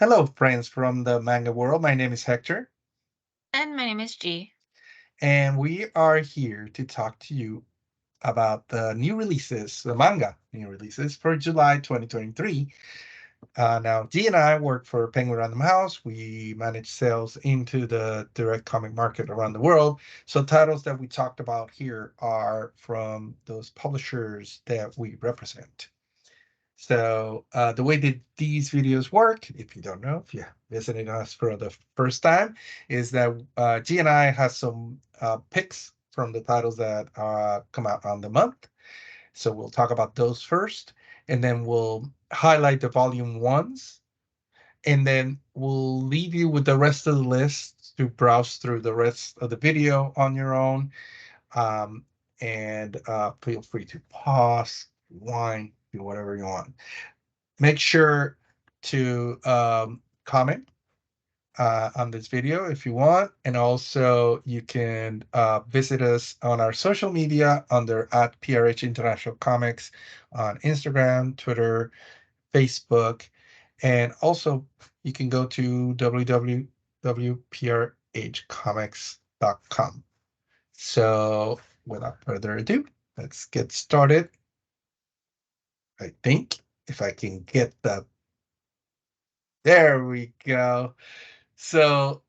Hello, friends from the manga world. My name is Hector, And my name is G. and we are here to talk to you about the new releases, the manga new releases for July 2023. Now, G and I work for Penguin Random House. We manage sales into the direct comic market around the world. So, titles that we talked about here are from those publishers that we represent. So the way that these videos work, if you don't know, if you're visiting us for the first time, is that G and I have some picks from the titles that come out on the month. So we'll talk about those first, and then we'll highlight the volume ones, and then we'll leave you with the rest of the list to browse through the rest of the video on your own. Um, and feel free to pause, rewind, do whatever you want. Make sure to comment on this video if you want. And also you can visit us on our social media under at PRH International Comics on Instagram, Twitter, Facebook. And also you can go to www.prhcomics.com. So without further ado, let's get started. I think if I can get the there we go. So,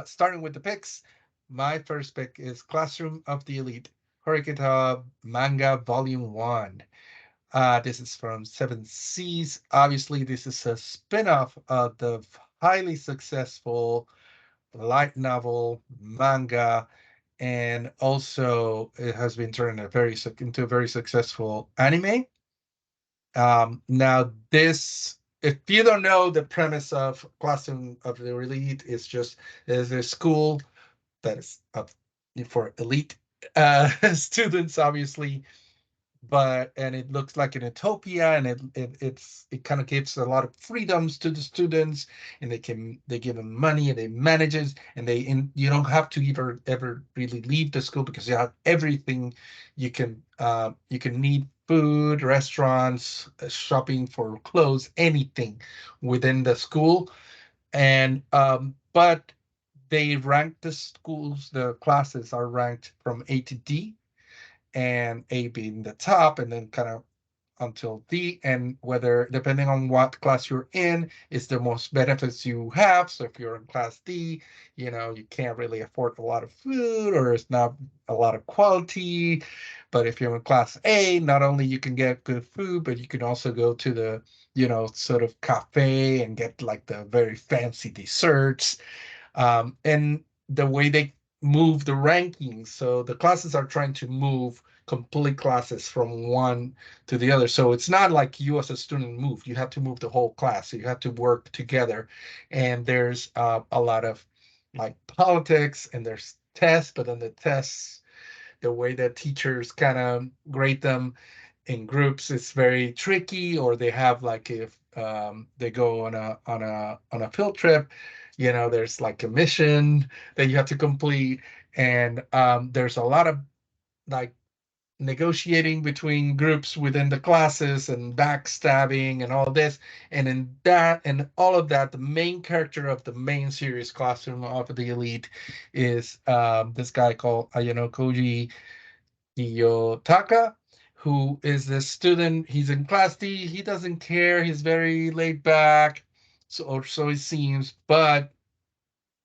starting with the picks, my first pick is Classroom of the Elite, Horikita Manga Volume 1. This is from Seven Seas. Obviously, this is a spin-off of the highly successful light novel manga, and also it has been turned into a very successful anime. Now, this, if you don't know, the premise of Classroom of the Elite is just there's a school that is up for elite students, obviously, but and it looks like an utopia, and it kind of gives a lot of freedoms to the students, and they give them money, and they manages, and you don't have to ever really leave the school because you have everything you can need food, restaurants, shopping for clothes, anything within the school. And but they rank the classes are ranked from A to D, and A being the top, and then kind of until D, and whether depending on what class you're in is the most benefits you have. So if you're in class D, you can't really afford a lot of food, or it's not a lot of quality. But if you're in class A, not only you can get good food, but you can also go to the sort of cafe and get like the very fancy desserts. And the way they move the rankings, so the classes are trying to move complete classes from one to the other. So it's not like you as a student move, you have to move the whole class. So you have to work together. And there's a lot of like politics, and there's tests, but then the tests, the way that teachers kind of grade them in groups is very tricky. Or they have like, if they go on a field trip, there's like a mission that you have to complete. And there's a lot of like negotiating between groups within the classes, and backstabbing and all this. And in that and all of that, the main character of the main series, Classroom of the Elite, is this guy called Koji Kiyotaka, who is this student. He's in class D. He doesn't care. He's very laid back, or so it seems. But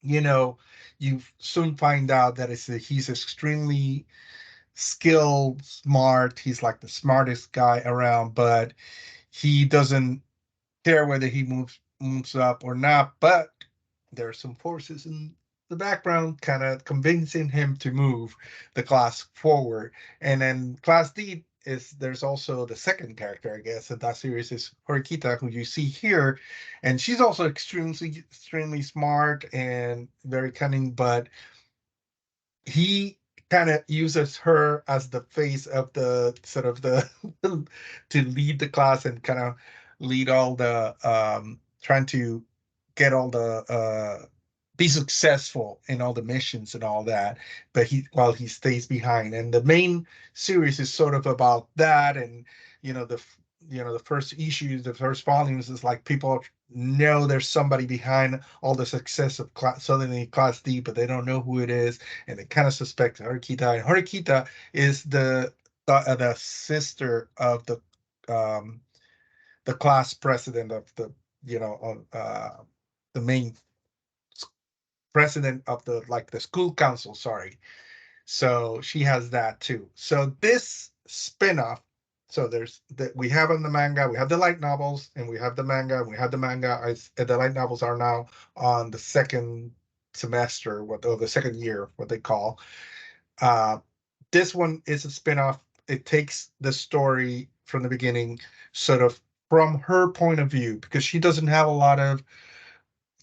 you know, you soon find out that he's extremely skilled, smart. He's like the smartest guy around, but he doesn't care whether he moves up or not. But there are some forces in the background kind of convincing him to move the class forward. And then class D is there's also the second character, I guess, in that series is Horikita, who you see here. And she's also extremely smart and very cunning, but he kind of uses her as the face of the sort of the to lead the class, and kind of lead all the trying to get all the be successful in all the missions and all that. But while he stays behind, and the main series is sort of about that. And the the first issues, the first volumes is like people know there's somebody behind all the success of suddenly Class D, but they don't know who it is, and they kind of suspect Horikita. And Horikita is the sister of um, the class president of the main president of the school council. Sorry, so she has that too. So this spin-off, so there's that we have in the manga, we have the light novels, and we have the manga, and we have the manga. The light novels are now on the second semester, or the second year, what they call. Uh, this one is a spin-off. It takes the story from the beginning, sort of from her point of view, because she doesn't have a lot of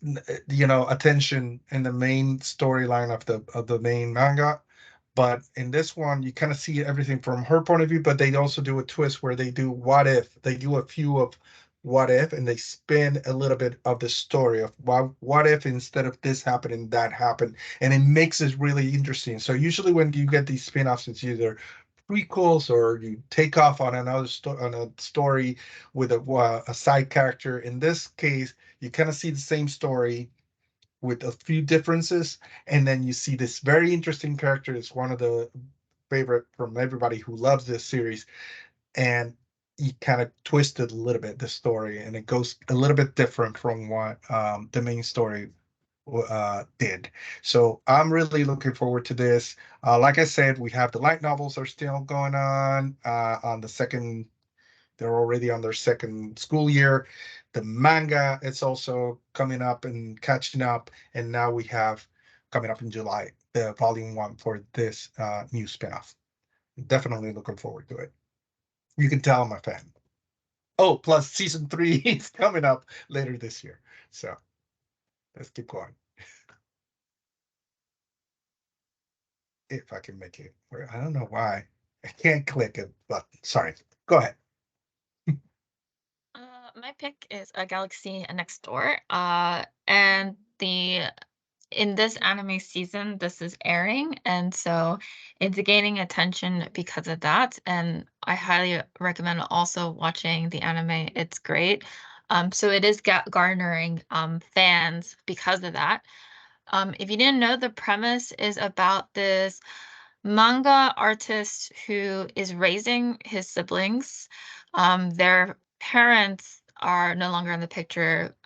attention in the main storyline of the main manga. But in this one, you kind of see everything from her point of view, but they also do a twist where they do what if. They do a few of what if, and they spin a little bit of the story of what if instead of this happening, that happened. And it makes it really interesting. So usually when you get these spin-offs, it's either prequels or you take off on on a story with a side character. In this case, you kind of see the same story with a few differences, and then you see this very interesting character. It's one of the favorite from everybody who loves this series, and he kind of twisted a little bit the story, and it goes a little bit different from what the main story did. So I'm really looking forward to this. Like I said, we have the light novels are still going on the second. They're already on their second school year. The manga it's also coming up and catching up, and now we have coming up in July the volume one for this new spinoff. Definitely looking forward to it. You can tell I'm a fan. Oh, plus season three is coming up later this year. So let's keep going. If I can make it. I don't know why I can't click it, but sorry. Go ahead. My pick is a Galaxy Next Door. And the in this anime season, this is airing, and so it's gaining attention because of that. And I highly recommend also watching the anime. It's great. So it is garnering fans because of that. If you didn't know, the premise is about this manga artist who is raising his siblings. Their parents are no longer in the picture,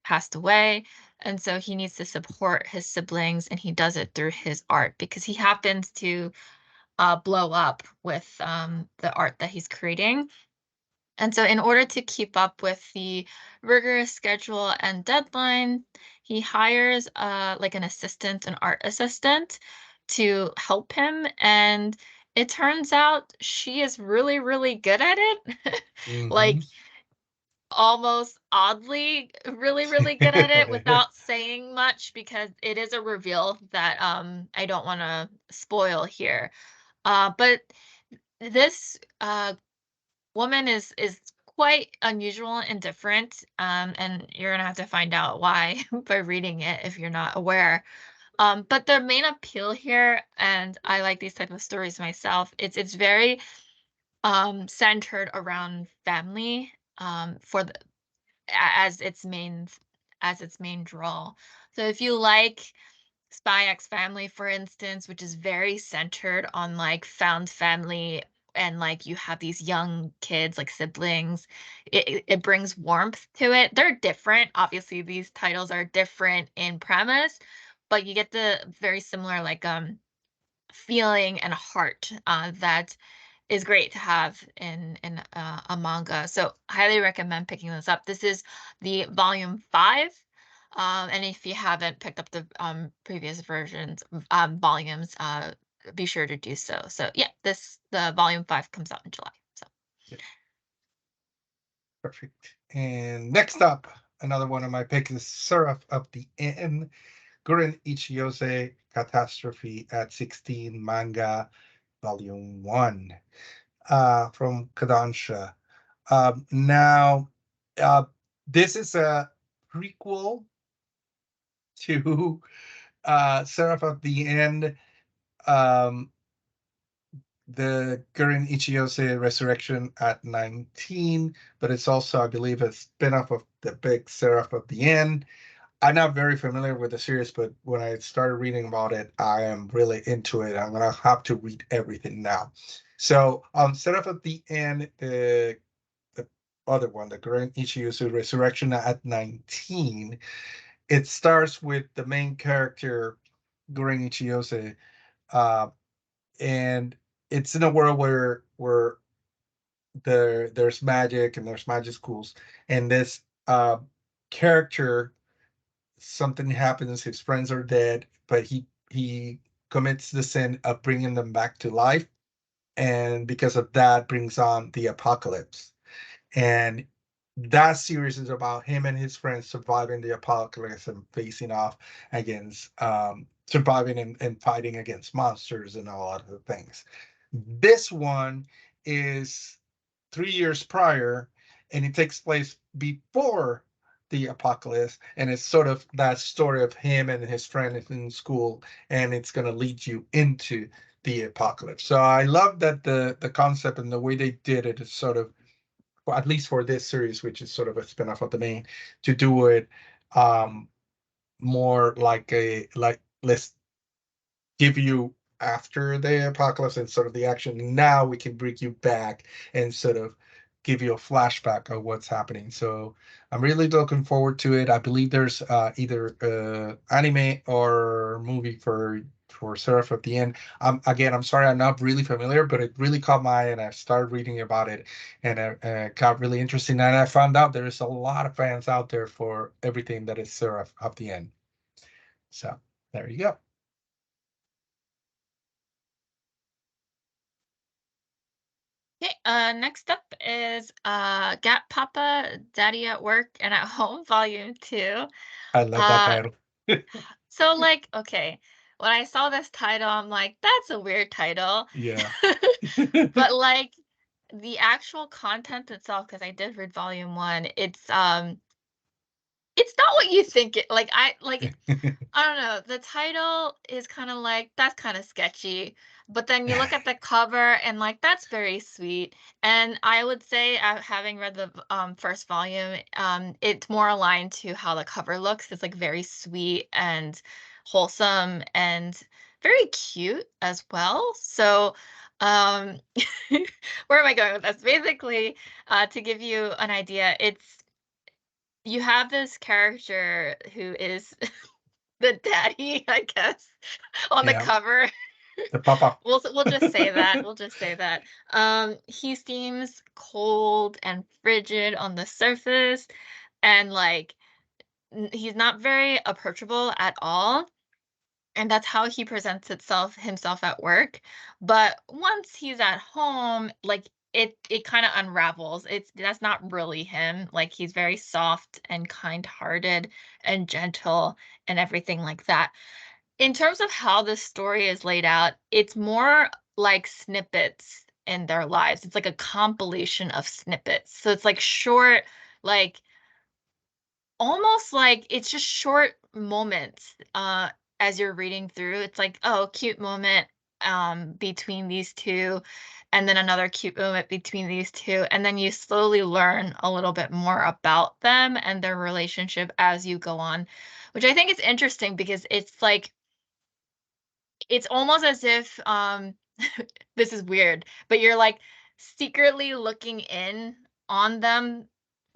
passed away. And so he needs to support his siblings, and he does it through his art because he happens to blow up with the art that he's creating. And so, in order to keep up with the rigorous schedule and deadline, he hires like an assistant, an art assistant, to help him. And it turns out she is really, really good at it. Mm-hmm. Like almost oddly, really, really good at it without saying much because it is a reveal that I don't want to spoil here. But this woman is quite unusual and different, and you're gonna have to find out why by reading it if you're not aware. But the main appeal here, and I like these type of stories myself, it's very centered around family, for the as its main draw. So if you like Spy X Family, for instance, which is very centered on like found family, and like you have these young kids, like siblings. It brings warmth to it. They're different. Obviously, these titles are different in premise, but you get the very similar like feeling and heart that is great to have in a manga. So highly recommend picking this up. This is the volume 5. And if you haven't picked up the previous versions, volumes, be sure to do so. So yeah, the volume 5 comes out in July. So Yeah, perfect. And next up, another one of my picks is Seraph of the End, Guren Ichiyose Catastrophe at 16 Manga Volume 1 from Kodansha. Now, uh, this is a prequel to Seraph of the End. Um, the Gurren Ichiyose Resurrection at 19, but it's also, I believe, a spin-off of the Big Seraph of the End. I'm not very familiar with the series, but when I started reading about it, I am really into it. I'm gonna have to read everything now. So, Seraph of the End, the other one, the Gurren Ichiyose Resurrection at 19, it starts with the main character, Gurren Ichiyose, uh, and it's in a world where there's magic and there's magic schools, and this character, something happens, his friends are dead, but he commits the sin of bringing them back to life, and because of that brings on the apocalypse. And that series is about him and his friends surviving the apocalypse and facing off against surviving and fighting against monsters and all other things. This one is 3 years prior, and it takes place before the apocalypse, and it's sort of that story of him and his friend in school, and it's going to lead you into the apocalypse. So I love that the concept and the way they did it is sort of, well, at least for this series, which is sort of a spin-off of the main, to do it um more like a, like, let's give you after the apocalypse and sort of the action. Now we can bring you back and sort of give you a flashback of what's happening. So I'm really looking forward to it. I believe there's either anime or movie for Seraph at the End. Again, I'm sorry, I'm not really familiar, but it really caught my eye, and I started reading about it, and it got really interesting. And I found out there's a lot of fans out there for everything that is Seraph at the End. So there you go. Okay, next up is Gat Papa, Daddy at Work and at Home, Volume 2. I love that Uh, title. so like, okay, when I saw this title, I'm like, that's a weird title. Yeah. But like the actual content itself, because I did read Volume 1, it's not what you think it like I don't know. The title is kind of like, that's kind of sketchy. But then you look at the cover and like that's very sweet. And I would say, having read the first volume, it's more aligned to how the cover looks. It's like very sweet and wholesome and very cute as well. So um where am I going with this? Basically, to give you an idea, it's you have this character who is the daddy, I guess, on the Yeah. cover. The papa. We'll just say that. We'll just say that. He seems cold and frigid on the surface, and like he's not very approachable at all. And that's how he presents itself himself at work. But once he's at home, like it kind of unravels. That's not really him. Like he's very soft and kind-hearted and gentle and everything like that. In terms of how the story is laid out, it's more like snippets in their lives. It's like a compilation of snippets. So it's like short, like almost like it's just short moments as you're reading through. It's like, oh, cute moment between these two, and then another cute moment between these two, and then you slowly learn a little bit more about them and their relationship as you go on, which I think is interesting because it's almost as if this is weird, but you're like secretly looking in on them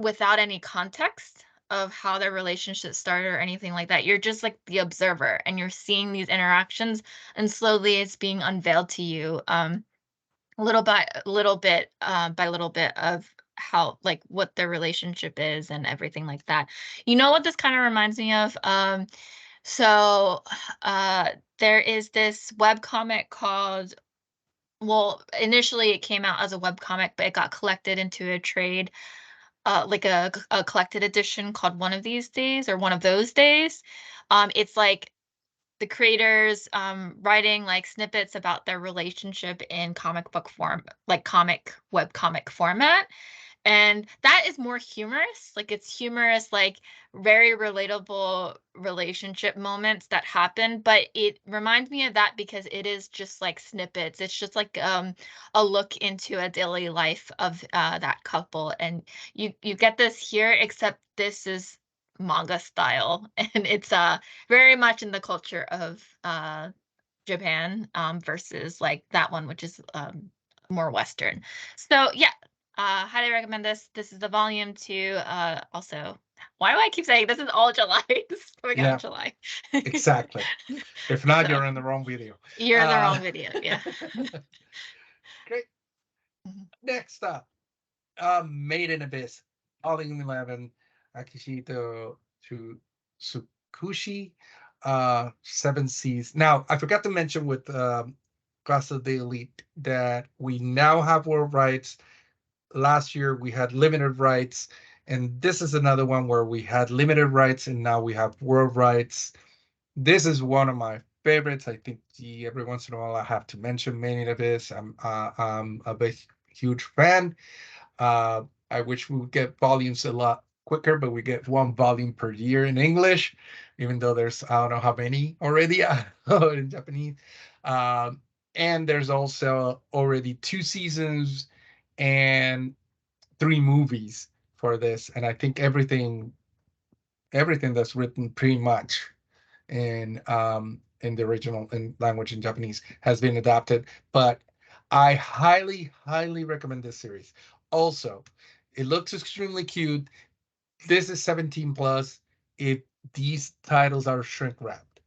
without any context of how their relationship started or anything like that. You're just like the observer and you're seeing these interactions, and slowly it's being unveiled to you, little by little bit, by little bit, of how, like, what their relationship is and everything like that. You know what this kind of reminds me of? So, uh, there is this web comic called, well, initially it came out as a web comic, but it got collected into a trade, like a collected edition called One of These Days or One of Those Days. It's like the creators writing like snippets about their relationship in comic book form, like comic web comic format, and that is more humorous. Like it's humorous, like very relatable relationship moments that happen, but it reminds me of that because it is just like snippets. It's just like a look into a daily life of that couple, and you get this here, except this is manga style, and it's very much in the culture of Japan, versus like that one, which is more Western. So yeah, highly recommend this. This is the volume two. Also, why do I keep saying this is all July? This is coming out in Yeah, July. exactly. If not, So you're in the wrong video. you're in the Uh, wrong video. Yeah. Great. Mhm. Next up, Made in Abyss, Volume 11, Akishito to Tsukushi, Seven Seas. Now, I forgot to mention with Class of the Elite that we now have world rights. Last year we had limited rights, and this is another one where we had limited rights and now we have world rights. This is one of my favorites. I think every once in a while I have to mention many of this. I'm a big, huge fan. Uh, I wish we would get volumes a lot quicker, but we get one volume per year in English, even though there's I don't know how many already in Japanese. Um, and there's also already two seasons and three movies for this, and I think everything that's written pretty much in the original in language in Japanese has been adapted. But I highly, highly recommend this series. Also, it looks extremely cute. This is 17 plus. If these titles are shrink wrapped.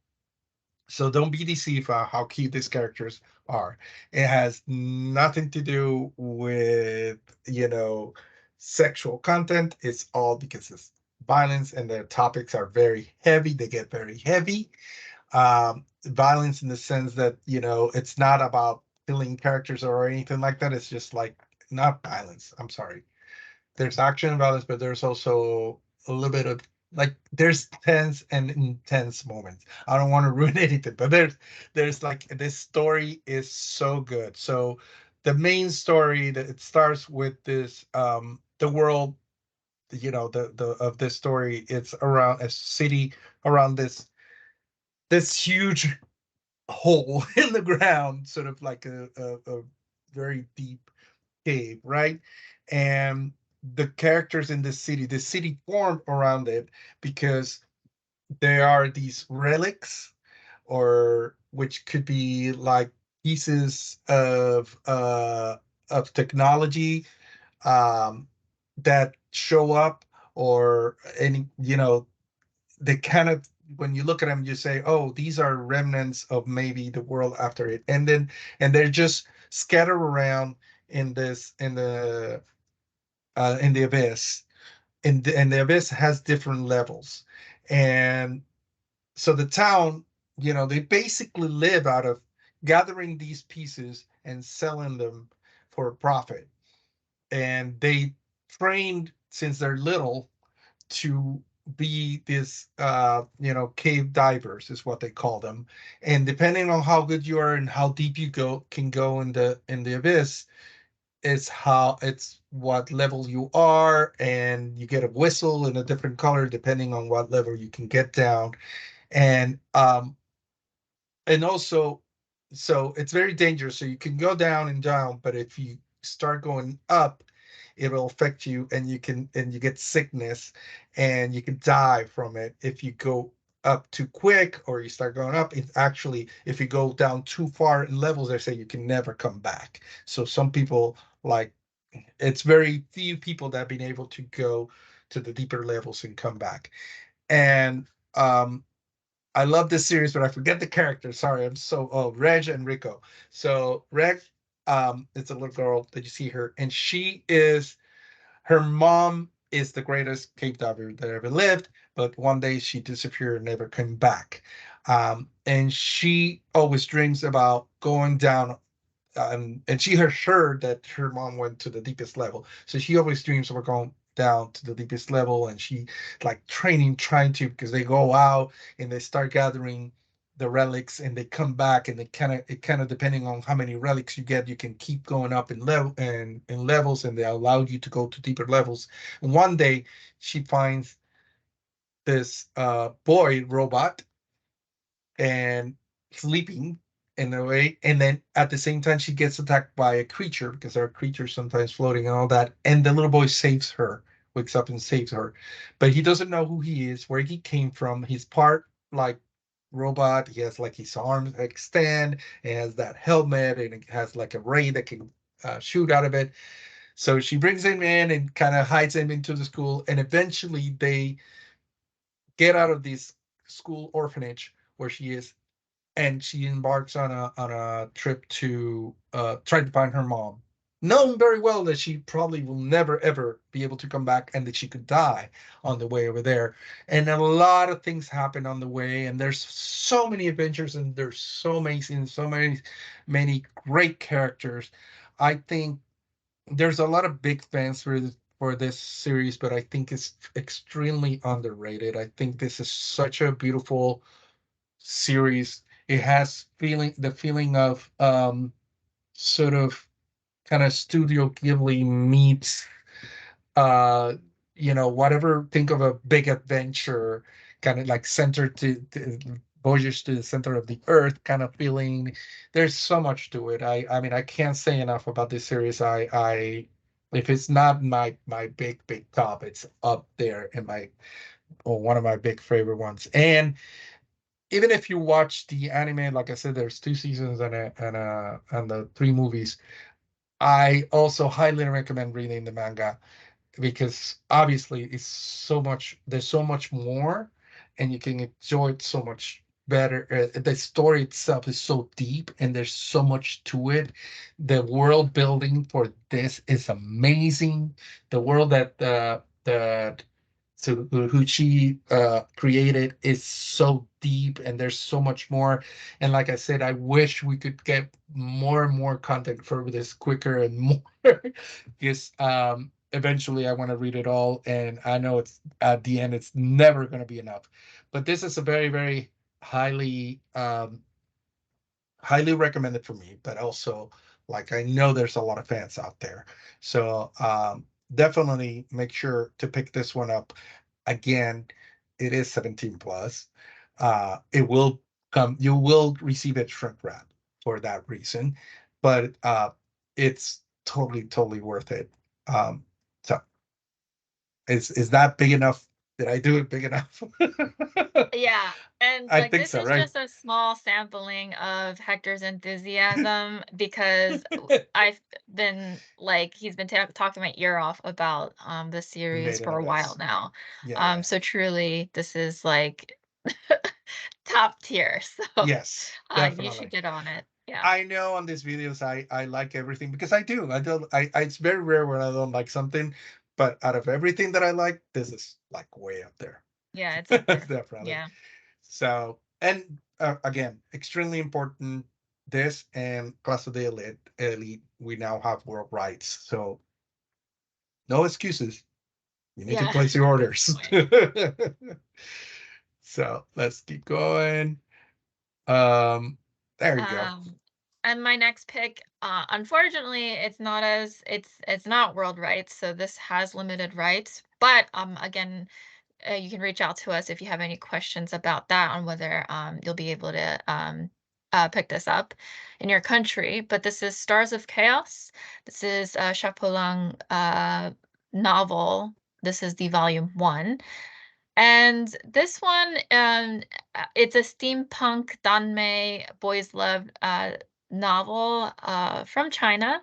So don't be deceived by how cute these characters are. It has nothing to do with, you know, sexual content. It's all because it's violence and their topics are very heavy. They get very heavy. Violence in the sense that, it's not about killing characters or anything like that. It's just like not violence. I'm sorry. There's action and violence, but there's also a little bit of like there's tense and intense moments. I don't want to ruin anything, but there's like this story is so good. So the main story that it starts with this the world, the of this story, it's around a city around this huge hole in the ground, sort of like a very deep cave, right? And the characters in the city formed around it because there are these relics, or which could be like pieces of technology um, that show up, or any they kind of, when you look at them you say, oh, these are remnants of maybe the world after it, and they're just scattered around in the abyss, and the abyss has different levels. And so the town, they basically live out of gathering these pieces and selling them for a profit. And they trained since they're little to be this cave divers is what they call them. And depending on how good you are and how deep you can go in the abyss, it's what level you are, and you get a whistle in a different color depending on what level you can get down. And also, so it's very dangerous. So you can go down and down, but if you start going up, it will affect you, and you get sickness, and you can die from it if you go up too quick, or you start going up. It actually, if you go down too far in levels, they say you can never come back. So some people, like, it's very few people that have been able to go to the deeper levels and come back. And I love this series, but I forget the characters. Sorry, I'm so Reg and Rico. So Reg, it's a little girl that you see her, and her mom is the greatest cave diver that ever lived, but one day she disappeared and never came back. And she always dreams about going down, and she has heard that her mom went to the deepest level, so she always dreams of going down to the deepest level, and she like training, trying to, because they go out and they start gathering the relics, and they come back, and it kind of depending on how many relics you get, you can keep going up in level and in levels, and they allow you to go to deeper levels. And one day she finds this boy robot and sleeping in a way, and then at the same time she gets attacked by a creature because there are creatures sometimes floating and all that, and the little boy saves her, wakes up and saves her, but he doesn't know who he is, where he came from. He's part like robot. He has like his arms extend, it has that helmet, and it has like a ray that can shoot out of it. So she brings him in and kind of hides him into the school, and eventually they get out of this school orphanage where she is, and she embarks on a trip to try to find her mom, knowing very well that she probably will never ever be able to come back and that she could die on the way over there. And a lot of things happen on the way, and there's so many adventures, and there's so many scenes, so many great characters. I think there's a lot of big fans for this series, but I think it's extremely underrated. I think this is such a beautiful series. It has the feeling of sort of kind of Studio Ghibli meets uh whatever, think of a big adventure, kind of like voyage to the center of the earth kind of feeling. There's so much to it. I mean, I can't say enough about this series. I If it's not my big top, it's up there in my, or one of my big favorite ones. And even if you watch the anime, like I said, there's two seasons and the three movies. I also highly recommend reading the manga because obviously there's so much more, and you can enjoy it so much better. The story itself is so deep, and there's so much to it. The world building for this is amazing. The world that so who she created is so deep, and there's so much more. And like I said, I wish we could get more and more content for this quicker and more, because eventually I want to read it all, and I know it's at the end it's never going to be enough. But this is a very highly highly recommended for me, but also, like, I know there's a lot of fans out there. So definitely make sure to pick this one up. Again, it is 17 plus. It will you will receive it shrink wrap for that reason, but it's totally worth it. So is that big enough? Did I do it big enough? Yeah, and, I like, think this so, is right? just a small sampling of Hector's enthusiasm because I've been like, he's been talking my ear off about, the series Made in for a while abyss. now. Yeah. So truly, this is, like, top tier, so, Yes, you should definitely. get on it. Yeah. I know on these videos I like everything because I do. I don't I it's very rare when I don't like something, but out of everything that I like, this is like way up there. Yeah, it's up there. Definitely. Yeah. So, and again, extremely important. This and Class of the Elite, we now have world rights. So no excuses. You need to Yeah, place your at this orders. point. So let's keep going. Um, there you go. Um, and my next pick, unfortunately, it's not world rights, so this has limited rights. But again, you can reach out to us if you have any questions about that on whether you'll be able to pick this up in your country. But this is Stars of Chaos. This is a Chapeau novel. This is the volume one. And this one, it's a steampunk danmei boys love novel from China.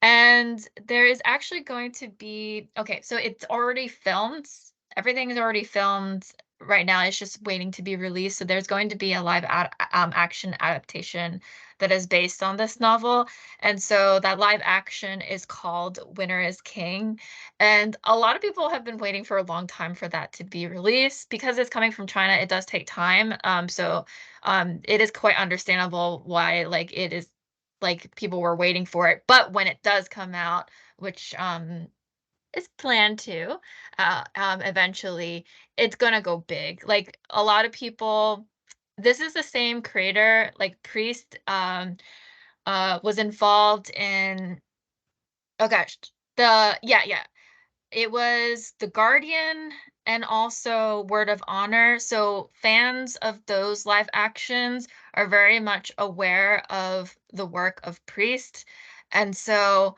And there is actually going to be, okay, so it's already filmed. Everything is already filmed right now. It's just waiting to be released. So there's going to be a action adaptation that is based on this novel. And so that live action is called Winner is King. And a lot of people have been waiting for a long time for that to be released because it's coming from China. It does take time. It is quite understandable why like it is like people were waiting for it. But when it does come out, which is planned to, eventually, it's gonna go big. Like a lot of people, this is the same creator, like Priest, was involved in. Oh gosh, the yeah, yeah, it was The Guardian and also Word of Honor. So fans of those live actions are very much aware of the work of Priest. And so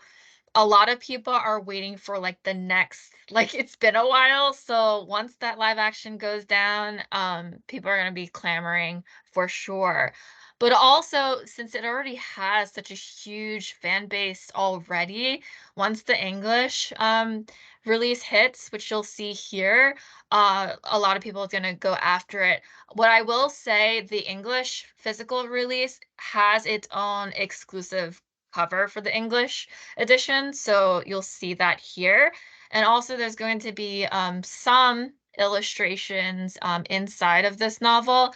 a lot of people are waiting for like the next, like it's been a while, so once that live action goes down, people are going to be clamoring for sure. But also, since it already has such a huge fan base already, once the English release hits, which you'll see here, a lot of people are going to go after it. What I will say, the English physical release has its own exclusive cover for the English edition, so you'll see that here. And also there's going to be some illustrations inside of this novel,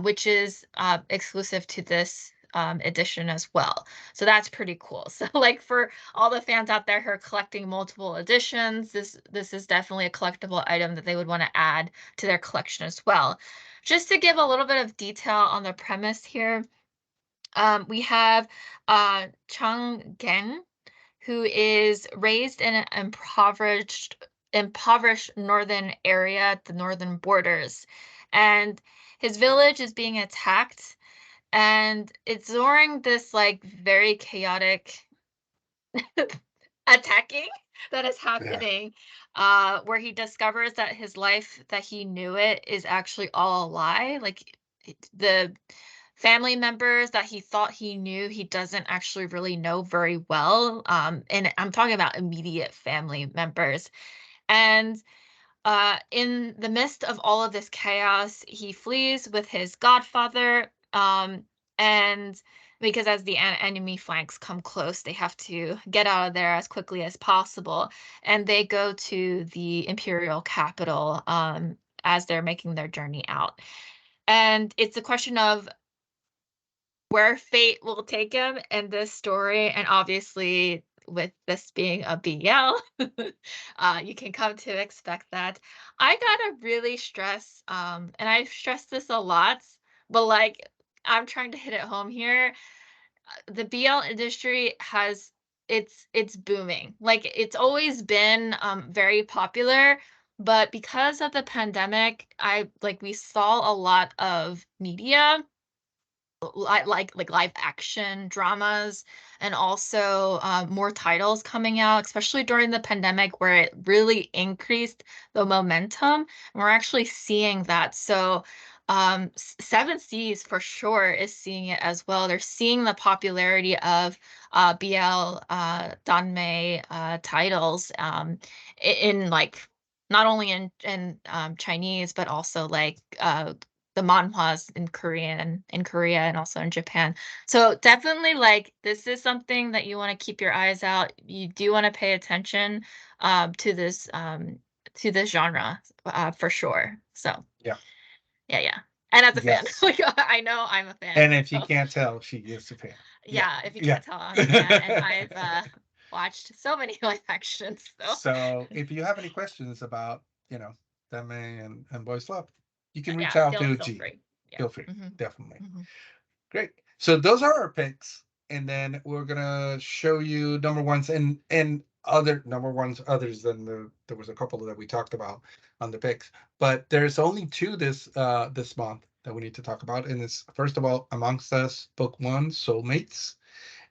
which is exclusive to this edition as well. So that's pretty cool. So like for all the fans out there who are collecting multiple editions, this is definitely a collectible item that they would want to add to their collection as well. Just to give a little bit of detail on the premise here, we have Chung Gen, who is raised in an impoverished northern area at the northern borders. And his village is being attacked, and it's during this like very chaotic attacking that is Yeah. happening, where he discovers that his life that he knew it is actually all a lie. Like the family members that he thought he knew, he doesn't actually really know very well. And I'm talking about immediate family members. And in the midst of all of this chaos, he flees with his godfather. And because as the enemy flanks come close, they have to get out of there as quickly as possible. And they go to the imperial capital as they're making their journey out. And it's a question of where fate will take him in this story. And obviously, with this being a BL, you can come to expect that. I gotta really stress, and I've stressed this a lot, but like I'm trying to hit it home here. The BL industry has it's booming. Like it's always been very popular, but because of the pandemic, I like we saw a lot of media like live action dramas, and also more titles coming out, especially during the pandemic where it really increased the momentum. And we're actually seeing that. So Seven Seas for sure is seeing it as well. They're seeing the popularity of BL Danmei titles in like not only in Chinese but also like the manhwas in Korea and also in Japan. So definitely like this is something that you want to keep your eyes out. You do want to pay attention to this genre for sure. So Yeah. yeah. And as a fan, Yes. like I know I'm a fan. And if you So can't tell, she is a fan. Yeah. yeah, if you Yeah. can't tell, I'm a fan, and I've watched so many live actions. So So if you have any questions about, you know, Deme and Boys Love, you can reach yeah, out to feel G. free. Yeah. Feel free. Hmm. Definitely. Hmm. Great. So those are our picks. And then we're gonna show you number ones and other number ones others than there was a couple that we talked about on the picks. But there's only two this month that we need to talk about. And it's first of all Amongst Us Book One, Soulmates.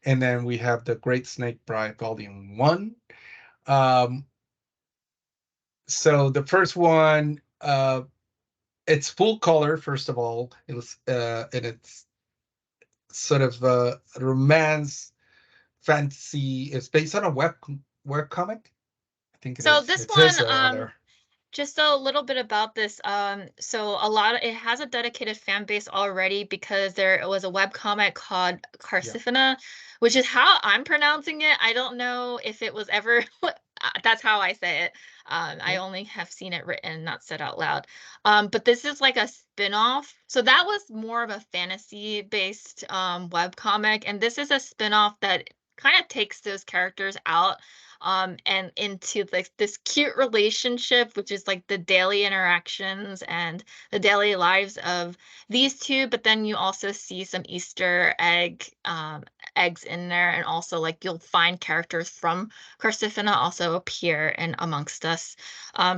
And then we have The Great Snake Bride Volume One. Um, so the first one, it's full color, first of all. It was and it's sort of romance fantasy. It's based on a web comic. I think it So is. this It says one, so on there. just a little bit about this. So a lot of it has a dedicated fan base already because there was a webcomic called Yeah. Carsiphina, which is how I'm pronouncing it. I don't know if it was ever that's how I say it. I Yeah. only have seen it written, not said out loud. But this is like a spin-off. So that was more of a fantasy-based webcomic, and this is a spin-off that kind of takes those characters out and into like this cute relationship, which is like the daily interactions and the daily lives of these two. But then you also see some eggs in there, and also like you'll find characters from Carsiphina also appear in amongst us.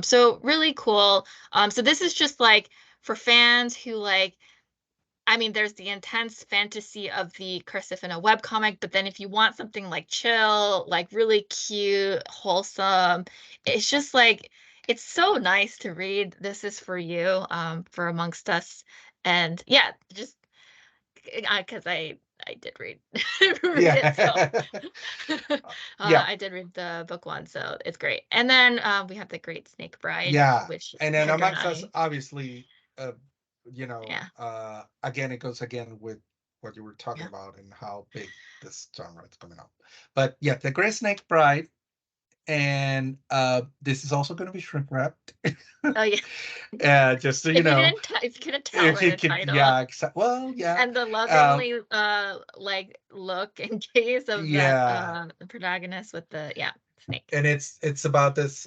So really cool. So this is just like for fans who like, I mean, there's the intense fantasy of the Carsiphina webcomic, but then if you want something like chill, like really cute, wholesome, it's just like it's so nice to read. This is for you, for Amongst Us. And yeah, just because I did read it, so Yeah. Yeah. I did read the book one, so it's great. And then we have the Great Snake Bride, Yeah. which And then Hector and amongst us, I, obviously, yeah, again, it goes again with what you were talking yeah. about and how big this genre is coming up. But yeah, the Gray Snake Bride, and this is also going to be shrink wrapped. Oh yeah. Just so you know, If you couldn't tell if by you the could, title, yeah, well, yeah, and the um, lovingly like look and gaze of that yeah, protagonist with the, yeah, snake. and it's about this.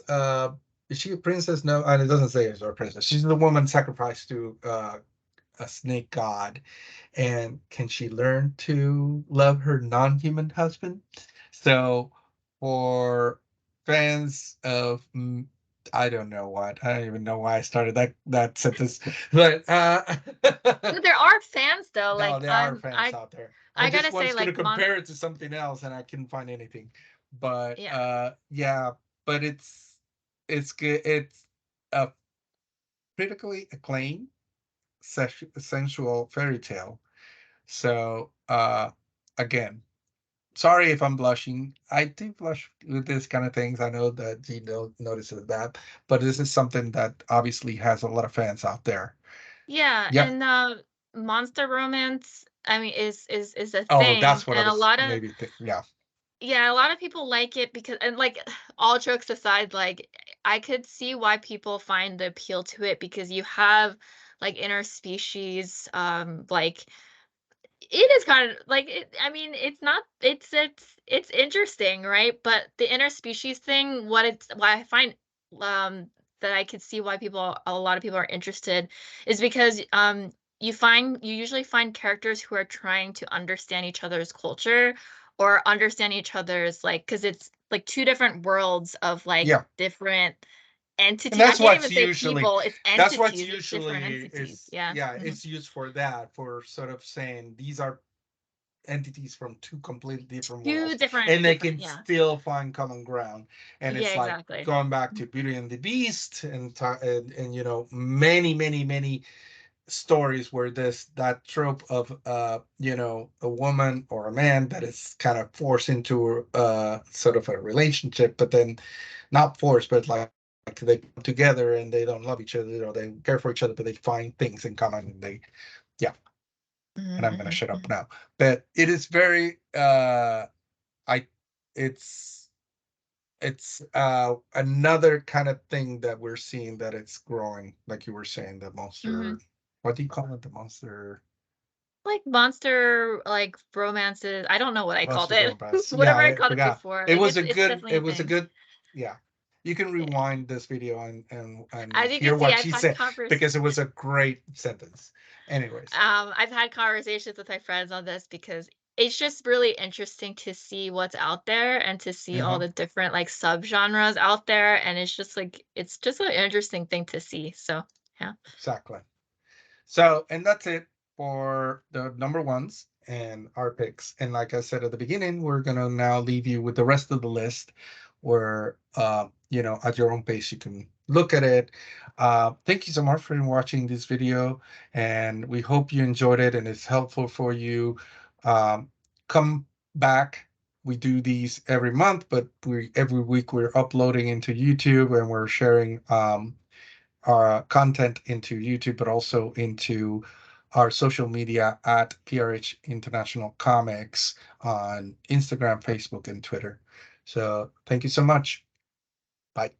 Is she a princess? No, and it doesn't say she's a princess. She's the woman sacrificed to a snake god, and can she learn to love her non-human husband? So for fans of I don't know what, I don't even know why I started that sentence, but But there are fans though. no, Like there are fans out there. I I just gotta say was going to like compare it to something else and I couldn't find anything. But yeah. yeah, but it's good. It's a critically acclaimed sensual fairy tale. So again, sorry if I'm blushing. I do blush with this kind of things. I know that you don't notice that, but this is something that obviously has a lot of fans out there. Yeah, Yep. and monster romance, I mean, is a Oh, thing, that's what I and a was lot of, maybe yeah. yeah, a lot of people like it because, and like all jokes aside, like I could see why people find the appeal to it because you have like interspecies, like it is kind of like I mean, it's not. It's interesting, right? But the interspecies thing, why I find that I could see why a lot of people are interested, is because you usually find characters who are trying to understand each other's culture or understand each other's like, because it's like two different worlds of like Yeah. different And entity. I can't even say people. It's that's what's entities. It's different usually entities. is Yeah. yeah, it's used for that, for sort of saying these are entities from two completely different Two worlds and they different. can Yeah. still find common ground. And Yeah, it's like exactly. going back Mhm. to Beauty and the Beast and many stories where this that trope of a woman or a man that is kind of forced into sort of a relationship, but then not forced, but like they come together and they don't love each other, they care for each other, but they find things in common and they yeah. And Mhm, I'm gonna mhm, shut up mhm. now. But it is very I it's another kind of thing that we're seeing, that it's growing, like you were saying, the monster, Mhm. what do you call it, the monster Like monster, like romances. I don't know what I called monster it. romance. Yeah, Whatever I I called it forgot. before. It Like was a it's good, definitely a thing. yeah. You can Yeah. rewind this video and As you can hear see, what I've she had said, convers because it was a great sentence. Anyways. I've had conversations with my friends on this because it's just really interesting to see what's out there and to see all Uh-huh. the different like subgenres out there, and it's just an interesting thing to see. So, yeah. Exactly. So, and that's it for the number ones and our picks. And like I said at the beginning, we're gonna now leave you with the rest of the list, where at your own pace you can look at it. Thank you so much for watching this video, and we hope you enjoyed it and it's helpful for you. Come back. We do these every month, but we every week we're uploading into YouTube and we're sharing our content into YouTube, but also into our social media at PRH International Comics on Instagram, Facebook, and Twitter. So thank you so much. Bye.